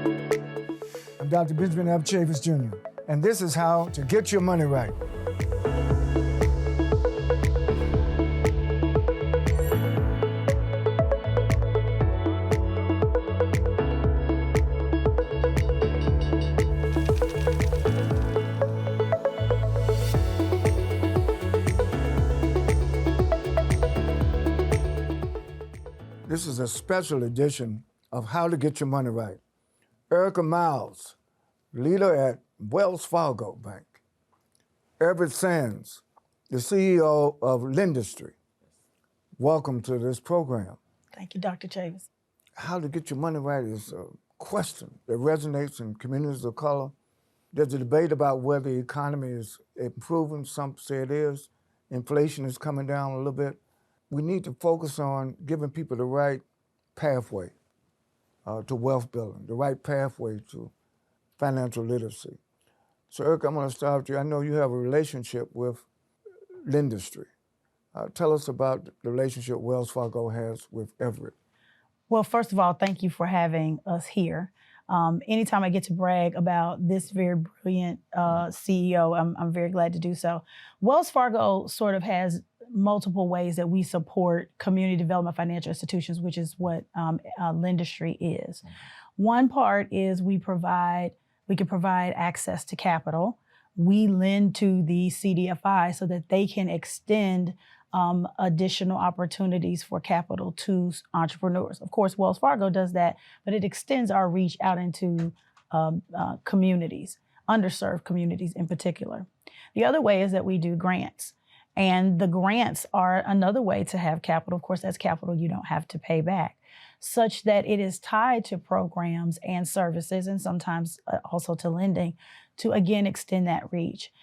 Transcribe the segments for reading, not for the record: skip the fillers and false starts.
I'm Dr. Benjamin F. Chavis Jr., and this is how to get your money right. This is a special edition of How to Get Your Money Right. Erica Miles, leader at Wells Fargo Bank. Everett Sands, the CEO of Lendistry. Welcome to this program. Thank you, Dr. Chavis. How to get your money right is a question that resonates in communities of color. There's a debate about whether the economy is improving. Some say it is. Inflation is coming down a little bit. We need to focus on giving people the right pathway to wealth building, the right pathway to financial literacy. So, Eric, I'm going to start with you. I know you have a relationship with Lendistry. Tell us about the relationship Wells Fargo has with Everett. Well, first of all, thank you for having us here. Anytime I get to brag about this very brilliant CEO, I'm very glad to do so. Wells Fargo sort of has multiple ways that we support community development financial institutions, which is what Lendistry is. One part is we can provide access to capital. We lend to the CDFI so that they can extend additional opportunities for capital to entrepreneurs. Of course, Wells Fargo does that, but it extends our reach out into communities, underserved communities in particular. The other way is that we do grants. And the grants are another way to have capital. Of course, that's capital you don't have to pay back, such that it is tied to programs and services, and sometimes also to lending, to again extend that reach.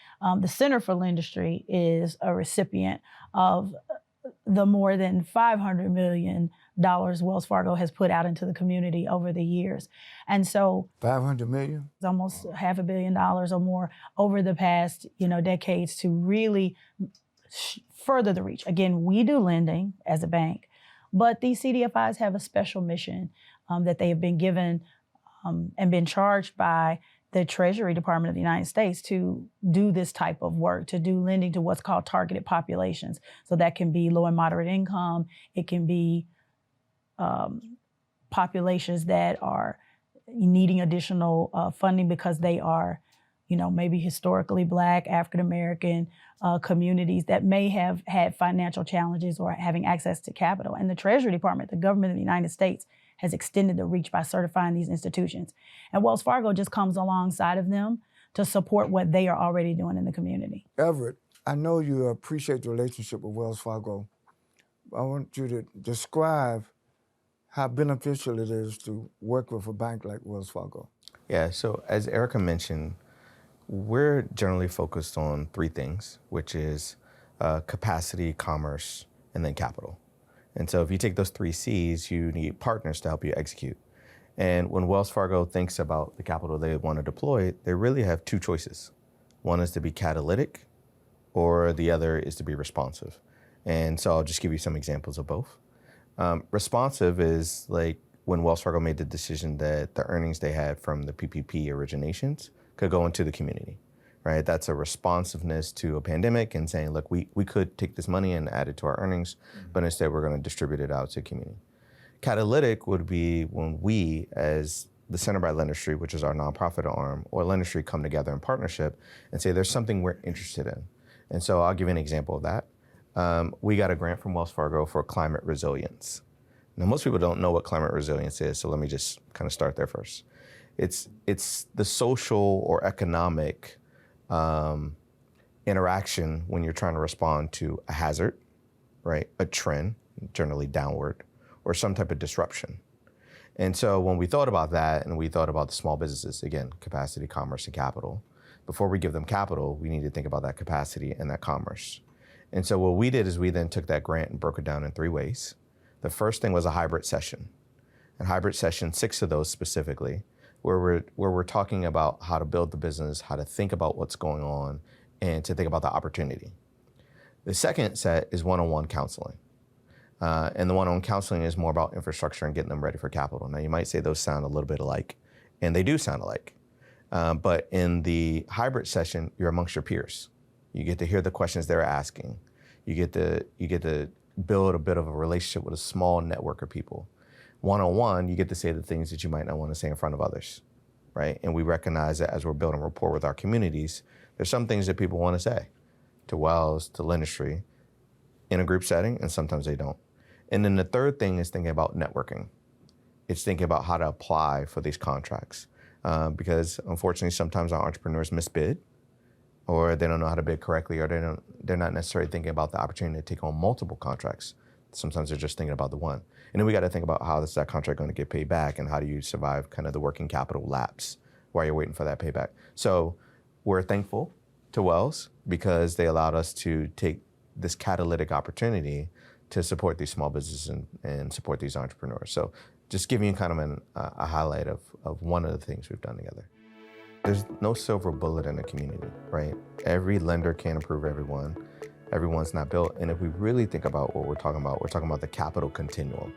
The Center for Lendistry is a recipient of the more than $500 million Wells Fargo has put out into the community over the years. And so $500 million? It's almost $500 million or more over the past decades to really further the reach. Again, we do lending as a bank, but these CDFIs have a special mission that they have been given and been charged by the Treasury Department of the United States to do this type of work, to do lending to what's called targeted populations. So that can be low and moderate income. It can be populations that are needing additional funding because they are maybe historically Black, African-American communities that may have had financial challenges or having access to capital. And the Treasury Department, the government of the United States, has extended the reach by certifying these institutions. And Wells Fargo just comes alongside of them to support what they are already doing in the community. Everett, I know you appreciate the relationship with Wells Fargo. I want you to describe how beneficial it is to work with a bank like Wells Fargo. Yeah, so as Erica mentioned, we're generally focused on three things, which is capacity, commerce, and then capital. And so if you take those three C's, you need partners to help you execute. And when Wells Fargo thinks about the capital they want to deploy, they really have two choices. One is to be catalytic, or the other is to be responsive. And so I'll just give you some examples of both. Responsive is like when Wells Fargo made the decision that the earnings they had from the PPP originations could go into the community, right? That's a responsiveness to a pandemic and saying, look, we could take this money and add it to our earnings, but instead we're going to distribute it out to the community. Catalytic would be when we, as the Center by Lendistry, which is our nonprofit arm, or Lendistry come together in partnership and say there's something we're interested in. And so I'll give you an example of that. We got a grant from Wells Fargo for climate resilience. Now, most people don't know what climate resilience is, so let me just kind of start there first. It's the social or economic interaction when you're trying to respond to a hazard, right? A trend, generally downward, or some type of disruption. And so when we thought about that and we thought about the small businesses, again, capacity, commerce, and capital, before we give them capital, we need to think about that capacity and that commerce. And so what we did is we then took that grant and broke it down in three ways. The first thing was a hybrid session. And hybrid session, 6 of those specifically, where we're talking about how to build the business, how to think about what's going on, and to think about the opportunity. The second set is one-on-one counseling. And the one-on-one counseling is more about infrastructure and getting them ready for capital. Now, you might say those sound a little bit alike, and they do sound alike. But in the hybrid session, you're amongst your peers. You get to hear the questions they're asking. You get to build a bit of a relationship with a small network of people. One-on-one, you get to say the things that you might not want to say in front of others, right? And we recognize that as we're building rapport with our communities, there's some things that people want to say to Wells, to Lindustry, in a group setting, and sometimes they don't. And then the third thing is thinking about networking. It's thinking about how to apply for these contracts. Because unfortunately, sometimes our entrepreneurs misbid, or they don't know how to bid correctly, or they're not necessarily thinking about the opportunity to take on multiple contracts. Sometimes they're just thinking about the one. And then we got to think about how is that contract going to get paid back, and how do you survive kind of the working capital lapse while you're waiting for that payback. So we're thankful to Wells because they allowed us to take this catalytic opportunity to support these small businesses and support these entrepreneurs. So just giving you kind of a highlight of one of the things we've done together. There's no silver bullet in the community, right? Every lender can't approve everyone. Everyone's not built. And if we really think about what we're talking about the capital continuum.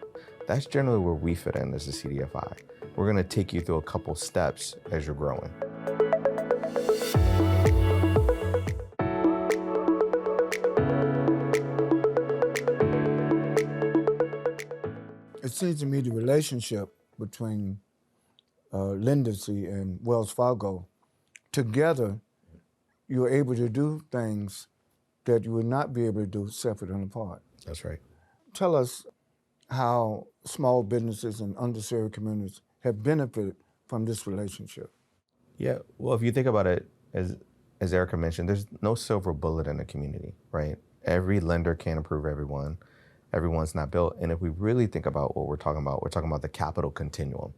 That's generally where we fit in as a CDFI. We're gonna take you through a couple steps as you're growing. It seems to me the relationship between Lindustry and Wells Fargo, together, you're able to do things that you would not be able to do separate and apart. That's right. Tell us how small businesses and underserved communities have benefited from this relationship. Yeah, well, if you think about it, as Erica mentioned, there's no silver bullet in the community, right? Every lender can't approve everyone. Everyone's not built. And if we really think about what we're talking about the capital continuum.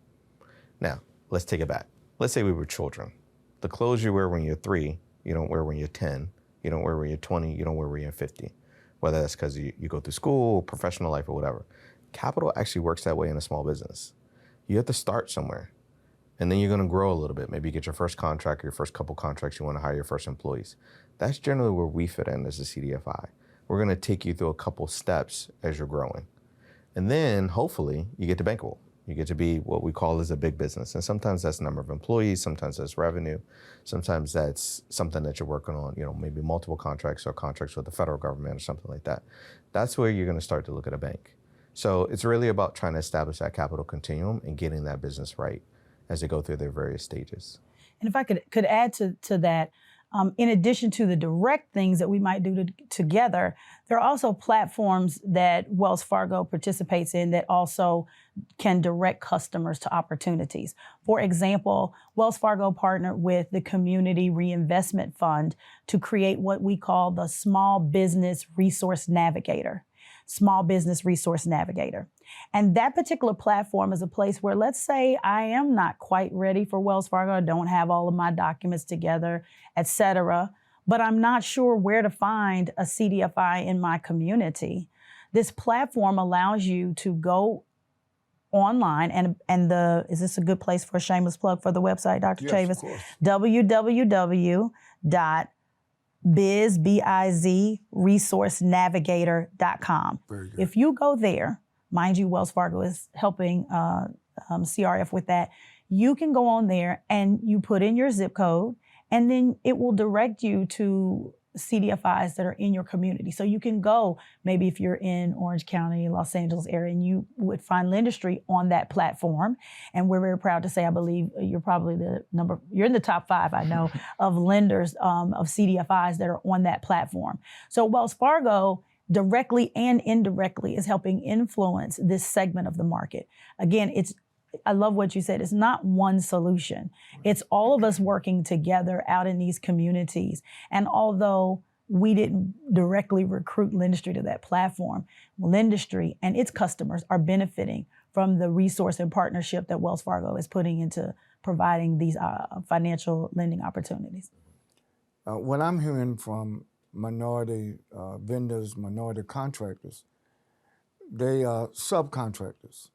Now, let's take it back. Let's say we were children. The clothes you wear when you're 3, you don't wear when you're 10. You don't wear when you're 20. You don't wear when you're 50. Whether that's because you go through school, professional life, or whatever. Capital actually works that way in a small business. You have to start somewhere. And then you're going to grow a little bit. Maybe you get your first contract, your first couple contracts, you want to hire your first employees. That's generally where we fit in as a CDFI. We're going to take you through a couple steps as you're growing. And then, hopefully, you get to bankable. You get to be what we call as a big business. And sometimes that's the number of employees, sometimes that's revenue, sometimes that's something that you're working on, maybe multiple contracts or contracts with the federal government or something like that. That's where you're going to start to look at a bank. So it's really about trying to establish that capital continuum and getting that business right as they go through their various stages. And if I could add to that, in addition to the direct things that we might do together, there are also platforms that Wells Fargo participates in that also can direct customers to opportunities. For example, Wells Fargo partnered with the Community Reinvestment Fund to create what we call the Small Business Resource Navigator. Small Business Resource Navigator. And that particular platform is a place where, let's say I am not quite ready for Wells Fargo, I don't have all of my documents together, et cetera, but I'm not sure where to find a CDFI in my community. This platform allows you to go online, and is this a good place for a shameless plug for the website, Dr. Yes, Chavis? of course. www.bizresourcenavigator.com. Very good. If you go there, mind you, Wells Fargo is helping CRF with that. You can go on there and you put in your zip code, and then it will direct you to CDFIs that are in your community. So you can go, maybe if you're in Orange County, Los Angeles area, and you would find Lindustry on that platform. And we're very proud to say, I believe you're probably you're in the top 5, I know, of lenders, of CDFIs that are on that platform. So Wells Fargo directly and indirectly is helping influence this segment of the market. Again, I love what you said. It's not one solution. It's all of us working together out in these communities. And although we didn't directly recruit Lindustry to that platform, Lindustry and its customers are benefiting from the resource and partnership that Wells Fargo is putting into providing these financial lending opportunities. What I'm hearing from minority vendors, minority contractors, they are subcontractors.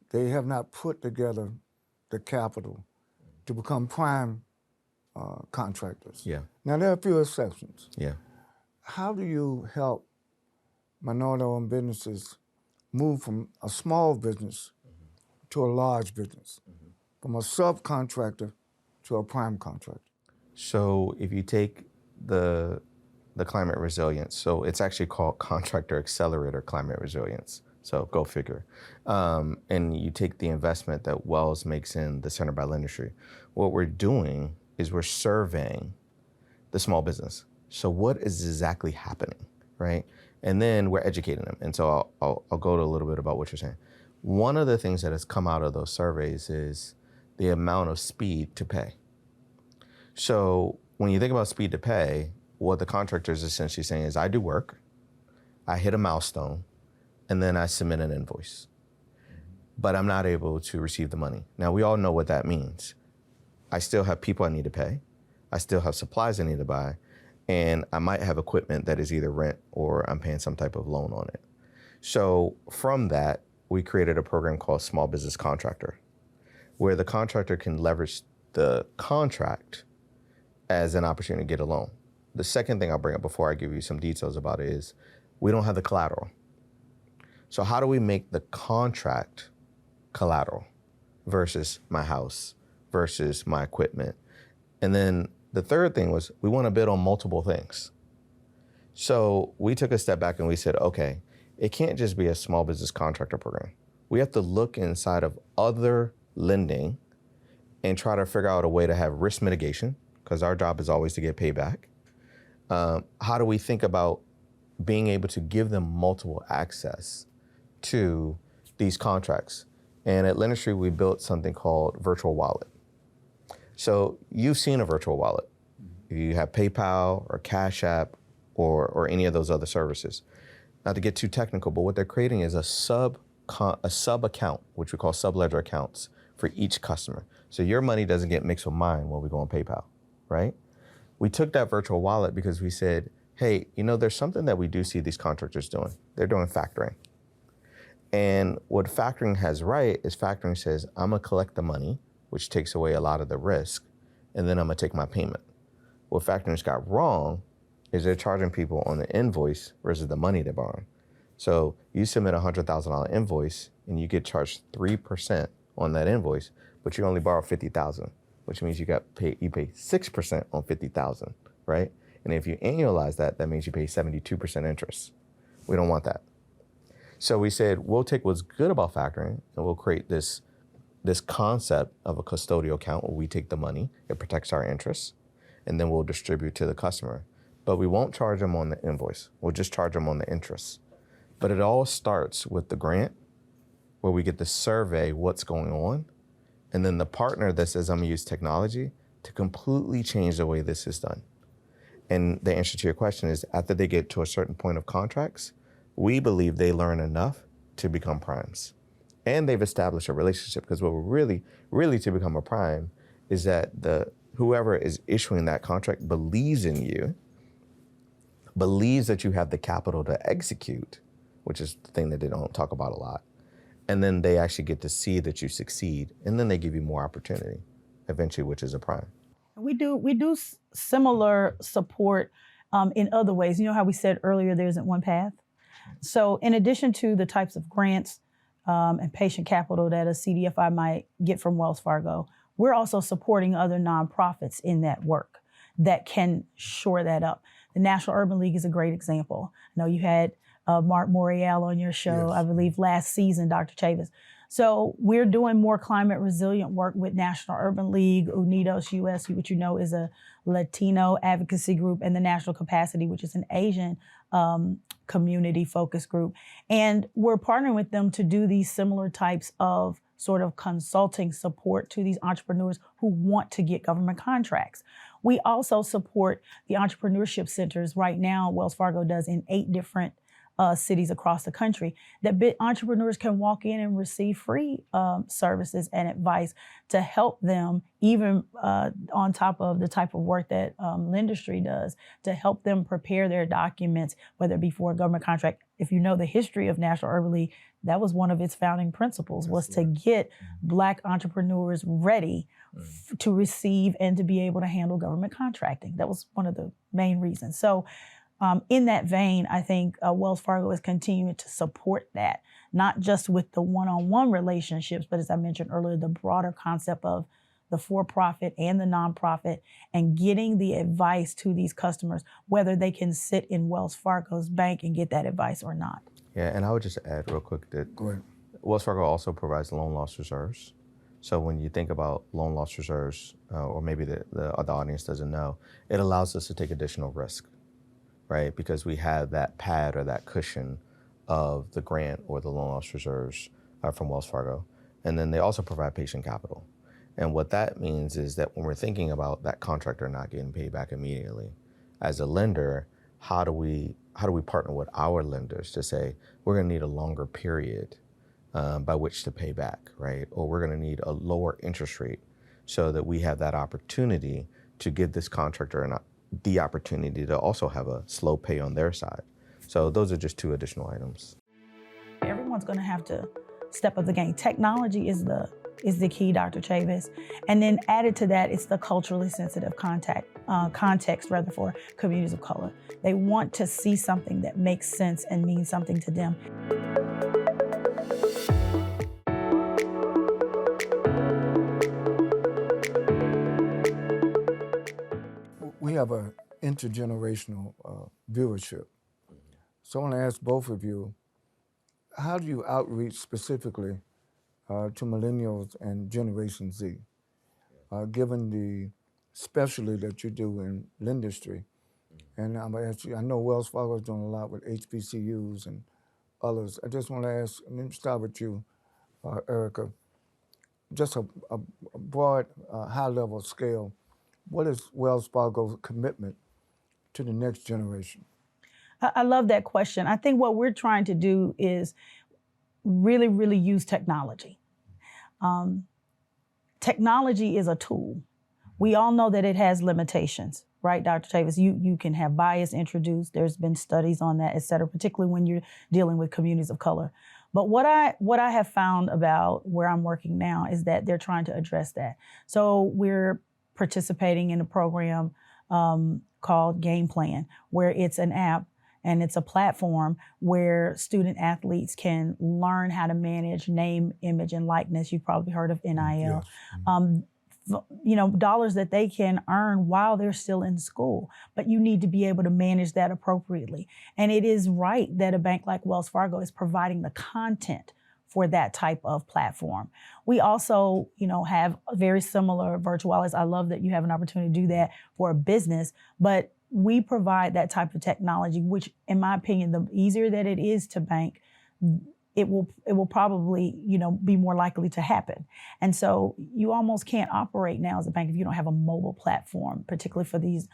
They have not put together the capital to become prime contractors. Yeah. Now, there are a few exceptions. Yeah. How do you help minority-owned businesses move from a small business to a large business, from a subcontractor to a prime contractor? So if you take the climate resilience, so it's actually called Contractor Accelerator Climate Resilience. So go figure. And you take the investment that Wells makes in the Center Battle Industry. What we're doing is we're surveying the small business. So what is exactly happening, right? And then we're educating them. And so I'll go to a little bit about what you're saying. One of the things that has come out of those surveys is the amount of speed to pay. So when you think about speed to pay, what the contractor is essentially saying is I do work, I hit a milestone, and then I submit an invoice. But I'm not able to receive the money. Now, we all know what that means. I still have people I need to pay. I still have supplies I need to buy. And I might have equipment that is either rent or I'm paying some type of loan on it. So from that, we created a program called Small Business Contractor, where the contractor can leverage the contract as an opportunity to get a loan. The second thing I'll bring up before I give you some details about it is we don't have the collateral. So how do we make the contract collateral versus my house versus my equipment? And then the third thing was we want to bid on multiple things. So we took a step back and we said, okay, it can't just be a small business contractor program. We have to look inside of other lending and try to figure out a way to have risk mitigation, because our job is always to get payback. How do we think about being able to give them multiple access to these contracts? And at Lendistry, we built something called Virtual Wallet. So you've seen a virtual wallet. You have PayPal or Cash App or any of those other services. Not to get too technical, but what they're creating is a sub account, which we call subledger accounts for each customer. So your money doesn't get mixed with mine when we go on PayPal, right? We took that virtual wallet because we said, hey, there's something that we do see these contractors doing. They're doing factoring. And what factoring has right is factoring says, I'm gonna collect the money, which takes away a lot of the risk, and then I'm gonna take my payment. What factoring's got wrong is they're charging people on the invoice versus the money they're borrowing. So you submit a $100,000 invoice and you get charged 3% on that invoice, but you only borrow $50,000, which means you pay 6% on $50,000, right? And if you annualize that, that means you pay 72% interest. We don't want that. So we said, we'll take what's good about factoring and we'll create this concept of a custodial account where we take the money, it protects our interests, and then we'll distribute to the customer. But we won't charge them on the invoice. We'll just charge them on the interest. But it all starts with the grant, where we get to survey what's going on, and then the partner that says, I'm gonna use technology to completely change the way this is done. And the answer to your question is, after they get to a certain point of contracts, we believe they learn enough to become primes. And they've established a relationship, because what we're really to become a prime is that whoever is issuing that contract believes in you, believes that you have the capital to execute, which is the thing that they don't talk about a lot. And then they actually get to see that you succeed, and then they give you more opportunity eventually, which is a prime. We do similar support in other ways. You know how we said earlier there isn't one path? So in addition to the types of grants and patient capital that a CDFI might get from Wells Fargo, we're also supporting other nonprofits in that work that can shore that up. The National Urban League is a great example. I know you had Mark Morial on your show, yes. I believe last season, Dr. Chavis. So we're doing more climate resilient work with National Urban League, Unidos US, which is a Latino advocacy group, and the National Capacity, which is an Asian community focus group. And we're partnering with them to do these similar types of sort of consulting support to these entrepreneurs who want to get government contracts. We also support the entrepreneurship centers right now, Wells Fargo does in 8 different cities across the country, that entrepreneurs can walk in and receive free services and advice to help them, even on top of the type of work that Lendistry does, to help them prepare their documents, whether it be for a government contract. If you know the history of National Urban League, that was one of its founding principles, was to get Black entrepreneurs ready to receive and to be able to handle government contracting. That was one of the main reasons. So in that vein, I think Wells Fargo is continuing to support that, not just with the one-on-one relationships, but as I mentioned earlier, the broader concept of the for-profit and the nonprofit, and getting the advice to these customers, whether they can sit in Wells Fargo's bank and get that advice or not. Yeah, and I would just add real quick that Go ahead. Wells Fargo also provides loan loss reserves. So when you think about loan loss reserves, or maybe the audience doesn't know, it allows us to take additional risk, right? Because we have that pad or that cushion of the grant or the loan loss reserves from Wells Fargo. And then they also provide patient capital. And what that means is that when we're thinking about that contractor not getting paid back immediately, as a lender, how do we partner with our lenders to say, we're gonna need a longer period by which to pay back, right? Or we're gonna need a lower interest rate so that we have that opportunity to give this contractor the opportunity to also have a slow pay on their side. So those are just two additional items. Everyone's gonna have to step up the game. Technology is the key, Dr. Chavis. And then added to that, it's the culturally sensitive context for communities of color. They want to see something that makes sense and means something to them. We have an intergenerational viewership. So I want to ask both of you, how do you outreach specifically to millennials and Generation Z, given the specialty that you do in industry? And I'm gonna ask you, I know Wells Fargo is doing a lot with HBCUs and others. I just want to ask, and let me start with you, Erica, just a broad, high-level scale, what is Wells Fargo's commitment to the next generation? I love that question. I think what we're trying to do is really, really use technology. Technology is a tool. We all know that it has limitations, right, Dr. Chavis? You can have bias introduced. There's been studies on that, et cetera, particularly when you're dealing with communities of color. But what I have found about where I'm working now is that they're trying to address that. So we're participating in a program called Game Plan, where it's an app and it's a platform where student athletes can learn how to manage name, image, and likeness. You've probably heard of NIL. Yes. Dollars that they can earn while they're still in school, but you need to be able to manage that appropriately. And it is right that a bank like Wells Fargo is providing the content for that type of platform. We also, have very similar virtual wallets. I love that you have an opportunity to do that for a business, but we provide that type of technology, which in my opinion, the easier that it is to bank, it will probably, be more likely to happen. And so you almost can't operate now as a bank if you don't have a mobile platform, particularly for these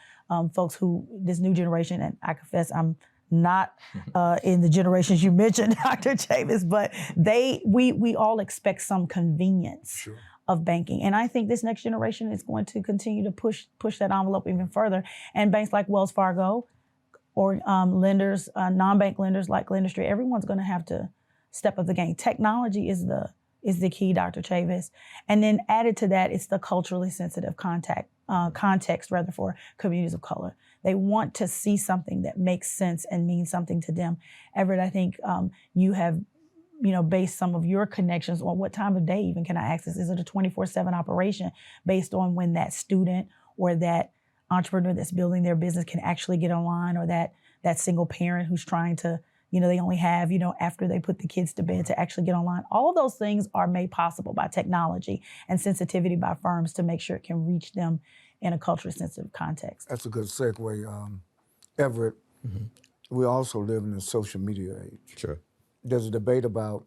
folks this new generation. And I confess, I'm not in the generations you mentioned, Dr. Chavis, but we all expect some convenience. Sure. Of banking. And I think this next generation is going to continue to push that envelope even further. And banks like Wells Fargo or lenders, non-bank lenders like Lendistry, everyone's going to have to step up the game. Technology is the key, Dr. Chavis. And then added to that, it's the culturally sensitive context for communities of color. They want to see something that makes sense and means something to them. Everett, I think you have based some of your connections on what time of day even can I access? Is it a 24/7 operation based on when that student or that entrepreneur that's building their business can actually get online, or that single parent who's trying to, they only have, after they put the kids to bed to actually get online. All of those things are made possible by technology and sensitivity by firms to make sure it can reach them in a culturally sensitive context. That's a good segue. Everett, we also live in a social media age. Sure. There's a debate about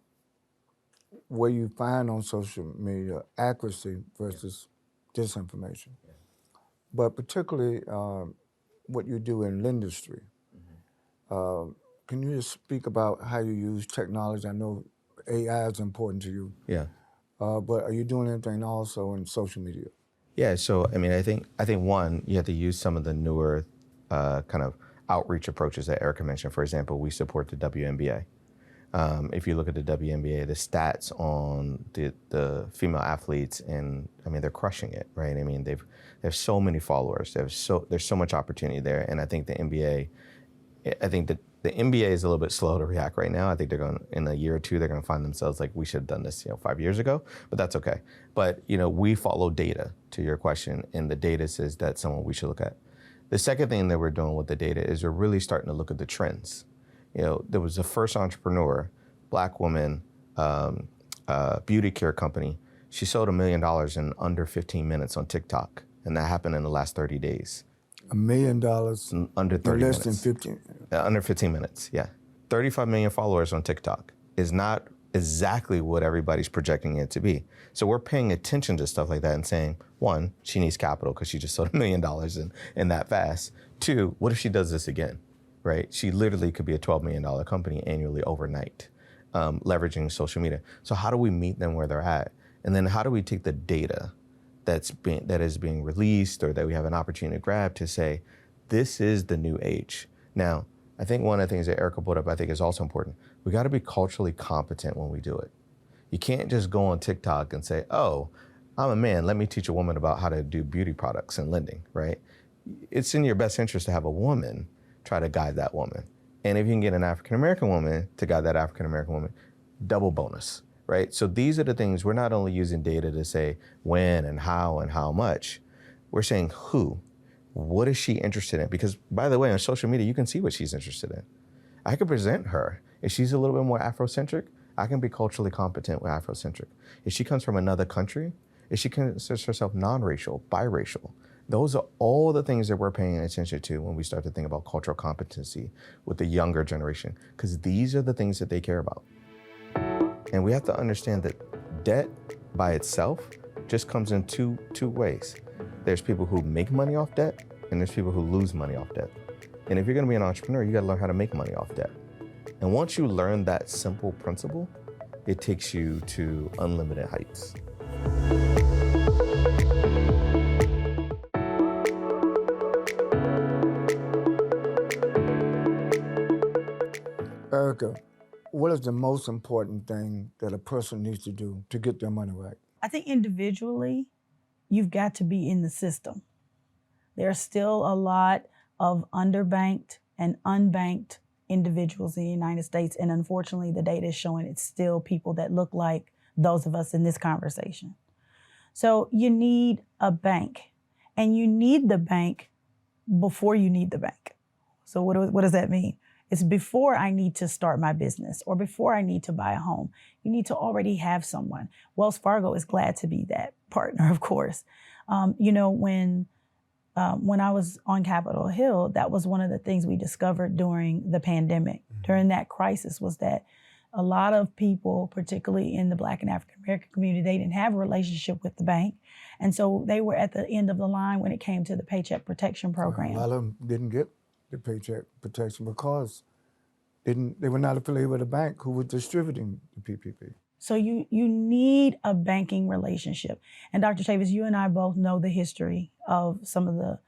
where you find on social media accuracy versus disinformation. Yeah. But particularly what you do in industry. Can you just speak about how you use technology? I know AI is important to you. Yeah. But are you doing anything also in social media? Yeah, so I think one, you have to use some of the newer kind of outreach approaches that Erica mentioned. For example, we support the WNBA. If you look at the WNBA, the stats on the female athletes, and they're crushing it, right? They have so many followers. There's so much opportunity there, and I think the NBA, I think that The NBA is a little bit slow to react right now. I think they're going, in a year or two, they're going to find themselves like, we should have done this, 5 years ago, but that's okay. But, we follow data, to your question, and the data says that's someone we should look at. The second thing that we're doing with the data is we're really starting to look at the trends. There was the first entrepreneur, Black woman, beauty care company. She sold $1 million in under 15 minutes on TikTok, and that happened in the last 30 days. $1 million under 30 less minutes. than 15. Under 15 minutes, yeah. 35 million followers on TikTok is not exactly what everybody's projecting it to be. So we're paying attention to stuff like that and saying, one, she needs capital because she just sold $1 million in that fast. Two, what if she does this again, right? She literally could be a $12 million company annually overnight, leveraging social media. So how do we meet them where they're at? And then how do we take the data that is being released or that we have an opportunity to grab to say, this is the new age. Now, I think one of the things that Erica brought up, I think is also important. We got to be culturally competent when we do it. You can't just go on TikTok and say, oh, I'm a man, let me teach a woman about how to do beauty products and lending, right? It's in your best interest to have a woman try to guide that woman. And if you can get an African-American woman to guide that African-American woman, double bonus, right? So these are the things, we're not only using data to say when and how much, we're saying who. What is she interested in? Because, by the way, on social media, you can see what she's interested in. I can present her. If she's a little bit more Afrocentric, I can be culturally competent with Afrocentric. If she comes from another country, if she considers herself non-racial, biracial, those are all the things that we're paying attention to when we start to think about cultural competency with the younger generation, because these are the things that they care about. And we have to understand that debt by itself just comes in two ways. There's people who make money off debt, and there's people who lose money off debt. And if you're gonna be an entrepreneur, you gotta learn how to make money off debt. And once you learn that simple principle, it takes you to unlimited heights. Erica, what is the most important thing that a person needs to do to get their money right? I think individually, you've got to be in the system. There's still a lot of underbanked and unbanked individuals in the United States. And unfortunately, the data is showing it's still people that look like those of us in this conversation. So you need a bank, and you need the bank before you need the bank. So what does that mean? It's before I need to start my business or before I need to buy a home. You need to already have someone. Wells Fargo is glad to be that partner, of course. When I was on Capitol Hill, that was one of the things we discovered during the pandemic, during that crisis, was that a lot of people, particularly in the Black and African American community, they didn't have a relationship with the bank. And so they were at the end of the line when it came to the Paycheck Protection Program. A lot of them didn't get the Paycheck Protection because they were not affiliated with a bank who was distributing the PPP. So you need a banking relationship. And Dr. Tavis, you and I both know the history of some of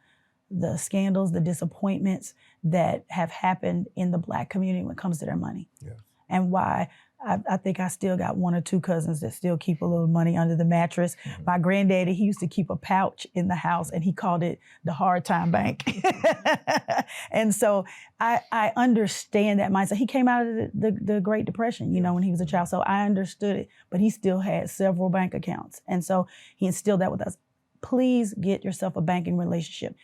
the scandals, the disappointments that have happened in the Black community when it comes to their money. Yes. And why I think I still got one or two cousins that still keep a little money under the mattress. Mm-hmm. My granddaddy, he used to keep a pouch in the house and he called it the hard time bank. And so I understand that mindset. He came out of the Great Depression, when he was a child. So I understood it, but he still had several bank accounts. And so he instilled that with us. Please get yourself a banking relationship.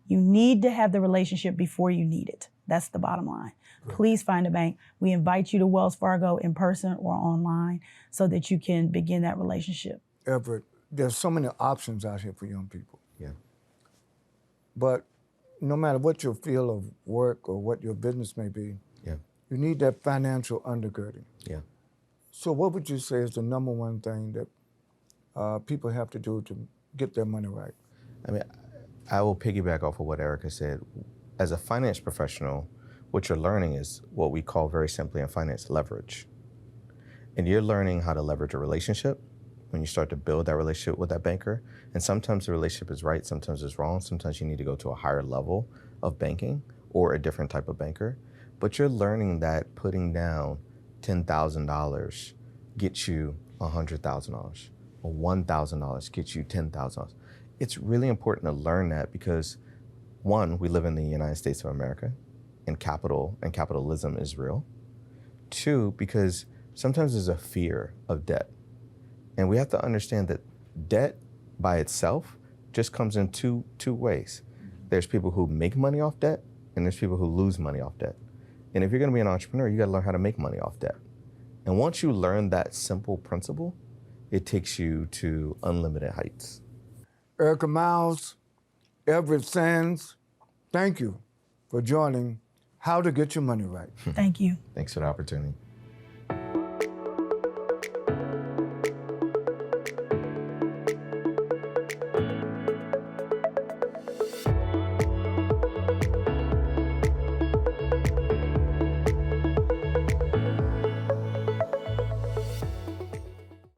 You need to have the relationship before you need it. That's the bottom line. Please find a bank. We invite you to Wells Fargo in person or online so that you can begin that relationship. Everett, there's so many options out here for young people. Yeah. But no matter what your field of work or what your business may be, you need that financial undergirding. Yeah. So what would you say is the number one thing that people have to do to get their money right? I mean, I will piggyback off of what Erica said. As a finance professional, what you're learning is what we call very simply in finance leverage. And you're learning how to leverage a relationship when you start to build that relationship with that banker. And sometimes the relationship is right, sometimes it's wrong. Sometimes you need to go to a higher level of banking or a different type of banker. But you're learning that putting down $10,000 gets you $100,000 or $1,000 gets you $10,000. It's really important to learn that because, one, we live in the United States of America, in capital and capitalism is real. 2, because sometimes there's a fear of debt. And we have to understand that debt by itself just comes in two ways. There's people who make money off debt, and there's people who lose money off debt. And if you're gonna be an entrepreneur, you gotta learn how to make money off debt. And once you learn that simple principle, it takes you to unlimited heights. Erica Miles, Everett Sands, thank you for joining How to Get Your Money Right. Thank you. Thanks for the opportunity.